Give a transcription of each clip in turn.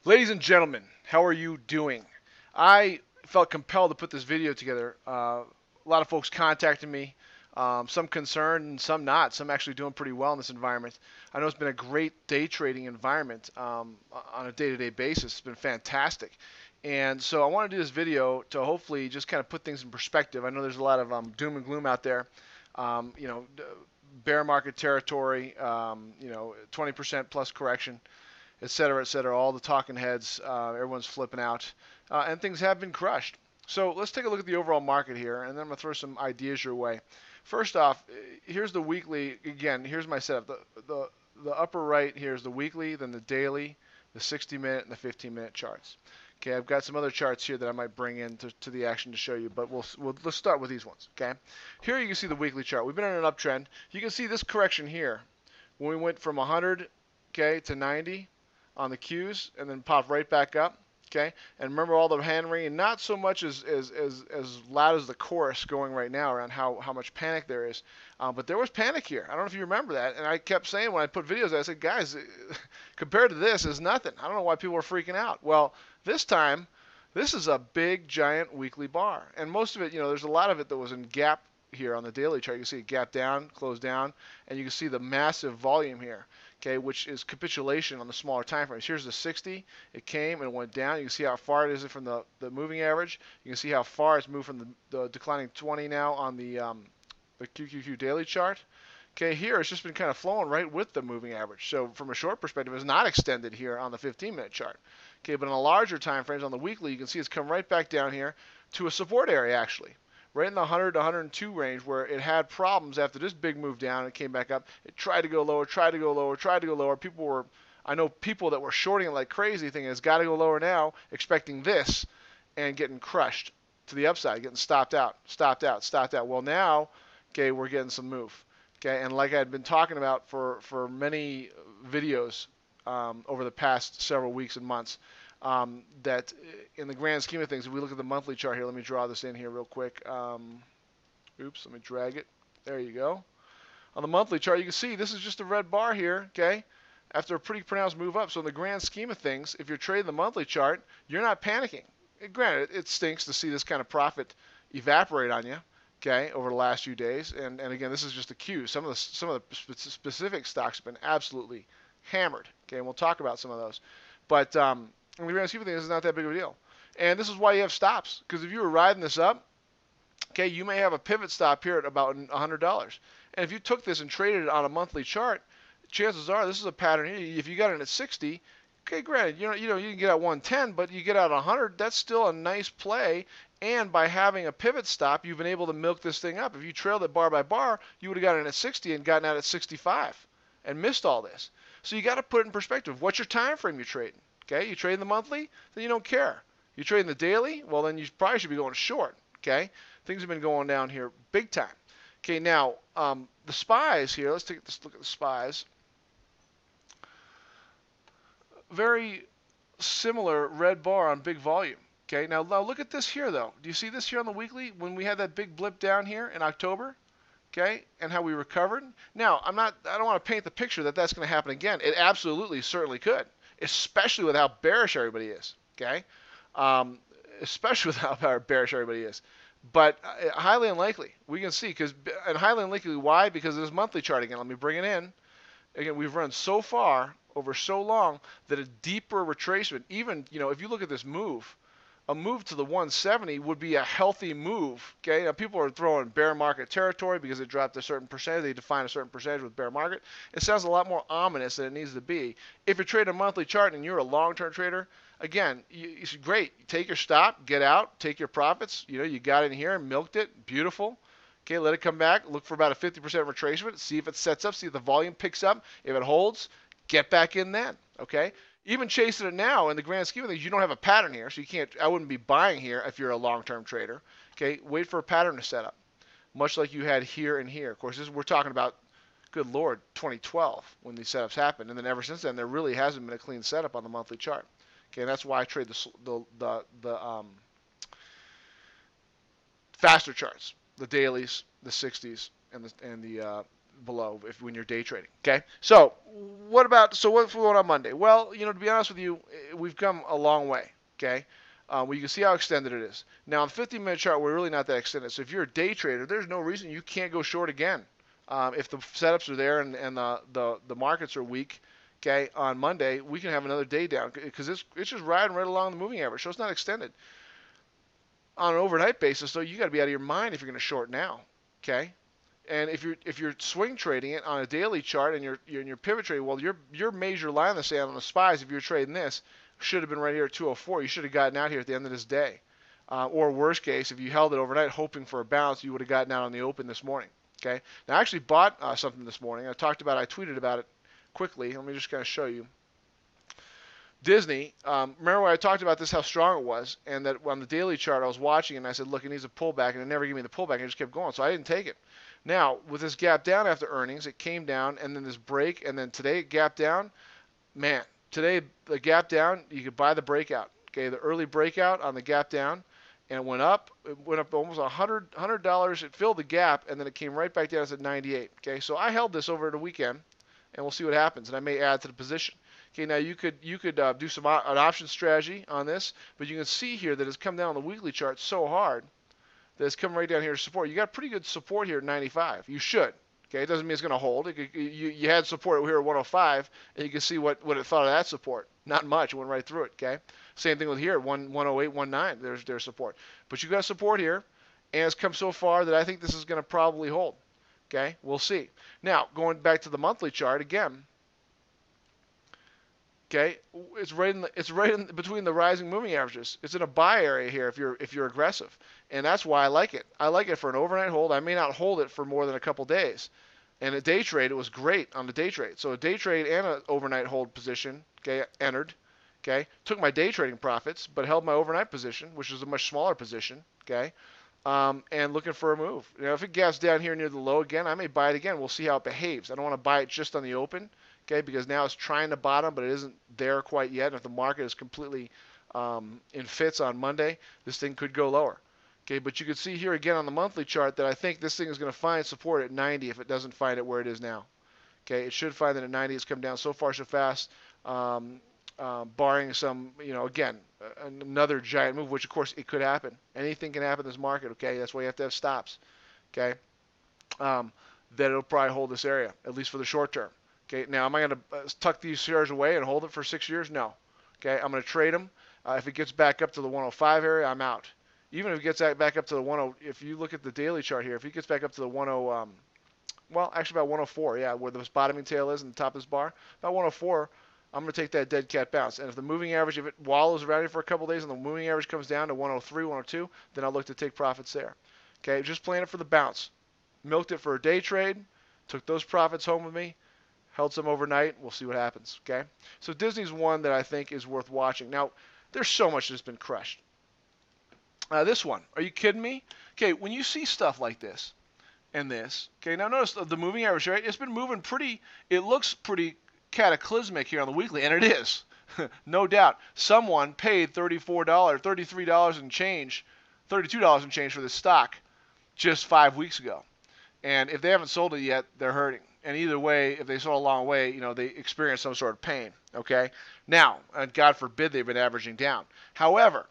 Ladies and gentlemen, how are you doing? I felt compelled to put this video together. A lot of folks contacted me, some concerned and some not. Some actually doing pretty well in this environment. I know it's been a great day trading environment on a day-to-day basis. It's been fantastic. And so I want to do this video to hopefully just kind of put things in perspective. I know there's a lot of doom and gloom out there. Bear market territory, 20% plus correction, et cetera, et cetera. All the talking heads, everyone's flipping out, and things have been crushed. So let's take a look at the overall market here, and then I'm going to throw some ideas your way. First off, here's the weekly. Again, here's my setup. The upper right here is the weekly, then the daily, the 60-minute, and the 15-minute charts. Okay, I've got some other charts here that I might bring to the action to show you, but let's start with these ones. Okay, here you can see the weekly chart. We've been on an uptrend. You can see this correction here when we went from 100, okay, to 90 on the Qs, and then pop right back up. Okay, and remember all the hand wringing, not so much as loud as the chorus going right now around how much panic there is, but there was panic here. I don't know if you remember that, and I kept saying when I put videos, I said, guys, compared to this is nothing. I don't know why people are freaking out. Well, this time, this is a big giant weekly bar, and most of it, there's a lot of it that was in gap here on the daily chart. You can see it gap down, close down, and you can see the massive volume here. Okay, which is capitulation on the smaller time frames. Here's the 60. It came and went down. You can see how far it is from the moving average. You can see how far it's moved from the declining 20 now on the QQQ daily chart. Okay, here it's just been kind of flowing right with the moving average. So from a short perspective, it's not extended here on the 15-minute chart. Okay, but on the larger time frames on the weekly, you can see it's come right back down here to a support area actually, right in the 100 to 102 range, where it had problems after this big move down. It came back up. It tried to go lower, tried to go lower, tried to go lower. I know people that were shorting it like crazy, thinking it's got to go lower now, expecting this, and getting crushed to the upside, getting stopped out, stopped out, stopped out. Well, now, okay, we're getting some move. Okay, and like I had been talking about for many videos over the past several weeks and months, that in the grand scheme of things, if we look at the monthly chart here, let me draw this in here real quick. Oops, let me drag it. There you go. On the monthly chart, you can see this is just a red bar here, okay, after a pretty pronounced move up. So in the grand scheme of things, if you're trading the monthly chart, you're not panicking. Granted, it stinks to see this kind of profit evaporate on you, okay, over the last few days. And again, this is just a cue. Some of the specific stocks have been absolutely hammered, okay, and we'll talk about some of those. But in the grand scheme of things, it's not that big of a deal. And this is why you have stops, because if you were riding this up, okay, you may have a pivot stop here at about $100. And if you took this and traded it on a monthly chart, chances are this is a pattern here. If you got it at 60, okay, granted, you can get out 110, but you get out 100, that's still a nice play. And by having a pivot stop, you've been able to milk this thing up. If you trailed it bar by bar, you would have gotten it at 60 and gotten out at 65 and missed all this. So you got to put it in perspective. What's your time frame you're trading? Okay, you trade the monthly, then you don't care. You trade the daily, well, then you probably should be going short. Okay, things have been going down here big time. Okay, now the SPYs here. Let's take this look at the SPYs. Very similar red bar on big volume. Okay, now look at this here though. Do you see this here on the weekly when we had that big blip down here in October? Okay, and how we recovered. Now I don't want to paint the picture that that's going to happen again. It absolutely certainly could, especially with how bearish everybody is. Okay, especially with how bearish everybody is. But highly unlikely. We can see and highly unlikely. Why? Because of this monthly chart again. Let me bring it in. Again, we've run so far over so long that a deeper retracement, even if you look at this move, a move to the 170 would be a healthy move. Okay, now people are throwing bear market territory because it dropped a certain percentage. They define a certain percentage with bear market. It sounds a lot more ominous than it needs to be. If you're trading a monthly chart and you're a long-term trader, again, it's great. Take your stop, get out, take your profits. You got in here and milked it. Beautiful. Okay, let it come back. Look for about a 50% retracement. See if it sets up. See if the volume picks up. If it holds, get back in then. Okay. Even chasing it now in the grand scheme of things, you don't have a pattern here, so you can't. I wouldn't be buying here if you're a long-term trader. Okay, wait for a pattern to set up, much like you had here and here. Of course, we're talking about, good Lord, 2012 when these setups happened, and then ever since then, there really hasn't been a clean setup on the monthly chart. Okay, and that's why I trade the faster charts, the dailies, the 60s, and the below when you're day trading. Okay, so what's going on Monday? Well, to be honest with you, we've come a long way. Okay, well, you can see how extended it is. Now on the 15-minute chart, we're really not that extended. So if you're a day trader, there's no reason you can't go short again. If the setups are there and the markets are weak, okay, on Monday we can have another day down because it's just riding right along the moving average, so it's not extended. On an overnight basis, though, you got to be out of your mind if you're going to short now, okay? And if you're swing trading it on a daily chart and you're in your pivot trade, well, your major line in the sand on the SPYs, if you're trading this, should have been right here at 204. You should have gotten out here at the end of this day. Or worst case, if you held it overnight hoping for a bounce, you would have gotten out on the open this morning. Okay. Now I actually bought something this morning. I tweeted about it quickly. Let me just kind of show you. Disney, remember when I talked about this, how strong it was, and that on the daily chart I was watching and I said, look, it needs a pullback, and it never gave me the pullback. It just kept going, so I didn't take it. Now, with this gap down after earnings, it came down, and then this break, and then today it gapped down. Man, today the gap down, you could buy the breakout. Okay, the early breakout on the gap down, and it went up. It went up almost $100. It filled the gap, and then it came right back down at 98. Okay, so I held this over the weekend, and we'll see what happens, and I may add to the position. Okay, now you could do an option strategy on this, but you can see here that it's come down on the weekly chart so hard that it's come right down here to support. You got pretty good support here at 95. You should. Okay, it doesn't mean it's going to hold. You had support here at 105, and you can see what it thought of that support. Not much. It went right through it. Okay, same thing with here at 108, 19. There's support, but you got support here, and it's come so far that I think this is going to probably hold. Okay, we'll see. Now going back to the monthly chart again. Okay, it's right in between the rising moving averages. It's in a buy area here if you're aggressive, and that's why I like it. I like it for an overnight hold. I may not hold it for more than a couple days. And a day trade, it was great on the day trade. So a day trade and an overnight hold position, okay, entered, okay, took my day trading profits, but held my overnight position, which is a much smaller position, okay, and looking for a move. If it gaps down here near the low again, I may buy it again. We'll see how it behaves. I don't want to buy it just on the open. Okay, because now it's trying to bottom, but it isn't there quite yet. And if the market is completely in fits on Monday, this thing could go lower. Okay, but you can see here again on the monthly chart that I think this thing is going to find support at 90 if it doesn't find it where it is now. Okay, it should find that at 90. It's come down so far so fast, barring some, again, another giant move, which of course it could happen. Anything can happen in this market. Okay, that's why you have to have stops. Okay, that it'll probably hold this area at least for the short term. Okay, now am I going to tuck these shares away and hold it for 6 years? No. Okay, I'm going to trade them. If it gets back up to the 105 area, I'm out. Even if it gets back up to the 10, if you look at the daily chart here, if it gets back up to the 10, well, actually about 104, yeah, where this bottoming tail is in the top of this bar, about 104, I'm going to take that dead cat bounce. And if the moving average, if it wallows around here for a couple days and the moving average comes down to 103, 102, then I'll look to take profits there. Okay, just playing it for the bounce. Milked it for a day trade, took those profits home with me. Held some overnight. We'll see what happens. Okay. So Disney's one that I think is worth watching. Now, there's so much that's been crushed. This one. Are you kidding me? Okay. When you see stuff like this and this, okay. Now notice the moving average, right? It's been moving pretty. It looks pretty cataclysmic here on the weekly, and it is, no doubt. Someone paid $33 and change, $32 and change for this stock just 5 weeks ago, and if they haven't sold it yet, they're hurting. And either way, if they sold a long way, they experience some sort of pain. Okay. Now, and God forbid they've been averaging down. However,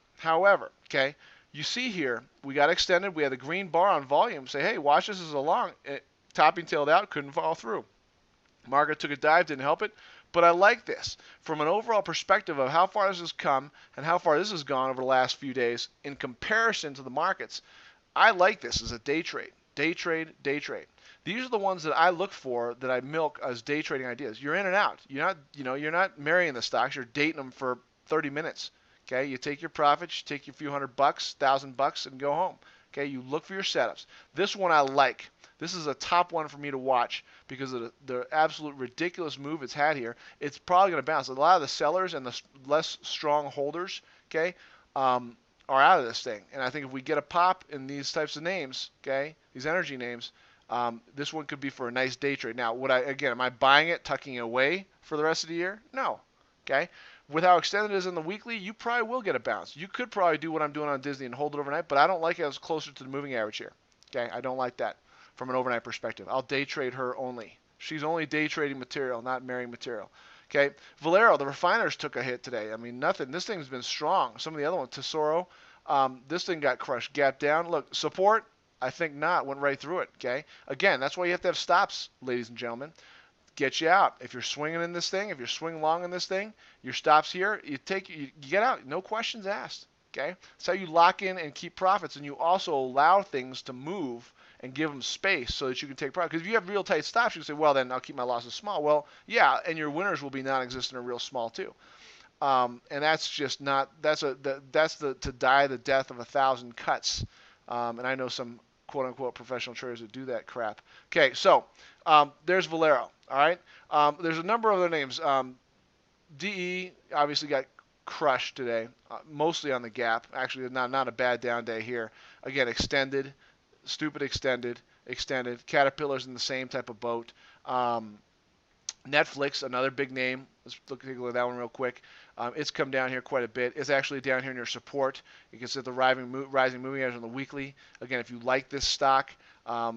okay, you see here we got extended. We had the green bar on volume. Say, hey, watch this as a long. Topping tailed out, couldn't fall through. Market took a dive, didn't help it. But I like this from an overall perspective of how far this has come and how far this has gone over the last few days in comparison to the markets. I like this as a day trade. Day trade. These are the ones that I look for, that I milk as day trading ideas. You're in and out. You're not marrying the stocks. You're dating them for 30 minutes. Okay, you take your profits, you take your few $100, $1,000, and go home. Okay, you look for your setups. This one I like. This is a top one for me to watch because of the absolute ridiculous move it's had here. It's probably going to bounce. A lot of the sellers and the less strong holders, okay, are out of this thing. And I think if we get a pop in these types of names, okay, these energy names, this one could be for a nice day trade. Now, am I buying it, tucking it away for the rest of the year? No. Okay. With how extended it is in the weekly, you probably will get a bounce. You could probably do what I'm doing on Disney and hold it overnight, but I don't like it as closer to the moving average here. Okay. I don't like that. from an overnight perspective. I'll day trade her only. She's only day trading material, not marrying material. Okay, Valero, the refiners took a hit today. I mean, nothing. This thing's been strong. Some of the other ones, Tesoro, this thing got crushed. Gap down. Look, support, I think not. Went right through it. Okay, again, that's why you have to have stops, ladies and gentlemen. Get you out. If you're swinging in this thing, if you're swinging long in this thing, your stops here, you get out. No questions asked. Okay, that's how you lock in and keep profits, and you also allow things to move and give them space so that you can take profit. Because if you have real tight stops, you can say, well, then I'll keep my losses small. Well, yeah, and your winners will be non-existent or real small too. And that's just not, that's the to die the death of 1,000 cuts. And I know some quote unquote professional traders that do that crap. Okay, so there's Valero. All right, there's a number of other names. DE obviously got crushed today, mostly on the gap. Actually, not a bad down day here. Again, extended, stupid extended. Caterpillar's in the same type of boat. Netflix, another big name. Let's take a look at that one real quick. It's come down here quite a bit. It's actually down here near support. You can see the rising moving average on the weekly. Again, if you like this stock,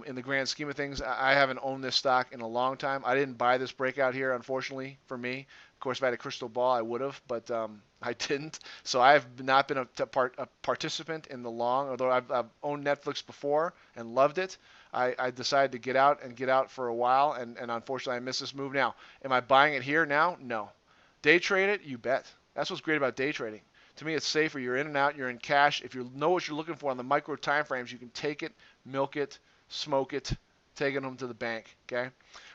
in the grand scheme of things, I haven't owned this stock in a long time. I didn't buy this breakout here, unfortunately, for me. Of course, if I had a crystal ball, I would have, but I didn't. So I have not been a participant in the long, although I've owned Netflix before and loved it. I decided to get out for a while, and unfortunately I missed this move. Now, am I buying it here now? No. Day trade it? You bet. That's what's great about day trading. To me, it's safer. You're in and out. You're in cash. If you know what you're looking for on the micro time frames, you can take it, milk it, smoke it, take it home to the bank. Okay.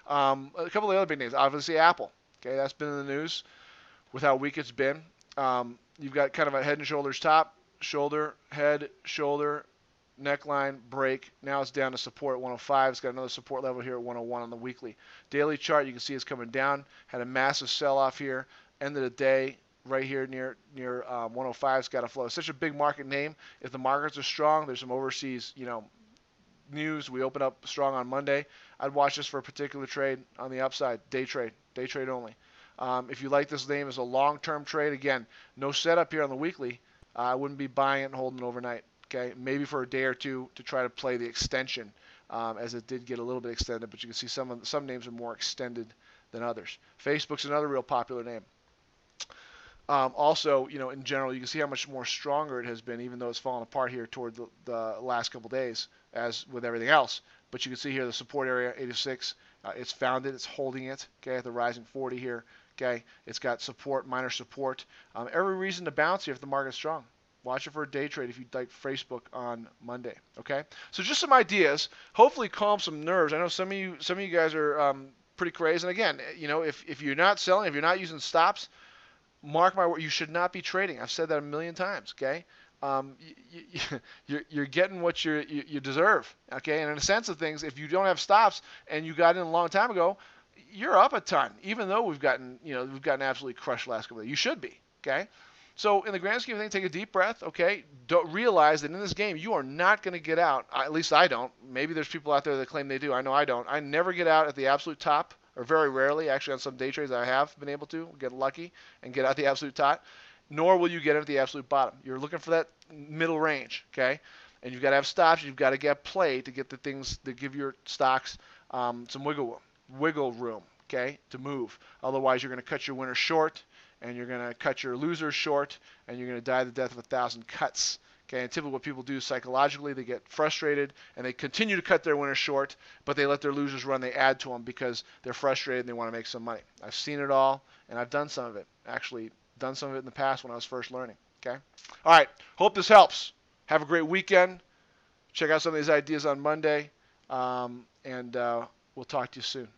A couple of other big names. Obviously, Apple. Okay, that's been in the news with how weak it's been. You've got kind of a head and shoulders top, shoulder, head, shoulder, neckline, break. Now it's down to support at 105. It's got another support level here at 101 on the weekly. Daily chart, you can see it's coming down. Had a massive sell-off here. End of the day, right here near 105. It's got a flow. It's such a big market name. If the markets are strong, there's some overseas, news. We open up strong on Monday. I'd watch this for a particular trade on the upside. Day trade only. If you like this name as a long-term trade, again, no setup here on the weekly. I wouldn't be buying it and holding it overnight. Okay, maybe for a day or two to try to play the extension, as it did get a little bit extended. But you can see some names are more extended than others. Facebook's another real popular name. Also, in general, you can see how much more stronger it has been, even though it's fallen apart here toward the last couple days, as with everything else. But you can see here the support area, 86. It's found it. It's holding it. Okay, at the rising 40 here. Okay, it's got support, minor support. Every reason to bounce here if the market's strong. Watch it for a day trade if you'd like Facebook on Monday. Okay, so just some ideas. Hopefully, calm some nerves. I know some of you guys are pretty crazy. And again, if you're not selling, if you're not using stops, mark my word, you should not be trading. I've said that a million times. Okay, you're getting what you deserve. Okay, and in a sense of things, if you don't have stops and you got in a long time ago, you're up a ton. Even though we've gotten absolutely crushed last couple of days, you should be. Okay. So in the grand scheme of things, take a deep breath, okay? Don't realize that in this game, you are not going to get out. At least I don't. Maybe there's people out there that claim they do. I know I don't. I never get out at the absolute top, or very rarely. Actually, on some day trades, I have been able to get lucky and get out the absolute top. Nor will you get at the absolute bottom. You're looking for that middle range, okay? And you've got to have stops. You've got to get play to get the things that give your stocks some wiggle room, okay, to move. Otherwise, you're going to cut your winners short, and you're going to cut your losers short, and you're going to die the death of 1,000 cuts. Okay, and typically what people do psychologically, they get frustrated, and they continue to cut their winners short, but they let their losers run. They add to them because they're frustrated and they want to make some money. I've seen it all, and I've done some of it. Actually, done some of it in the past when I was first learning. Okay? All right, hope this helps. Have a great weekend. Check out some of these ideas on Monday, and we'll talk to you soon.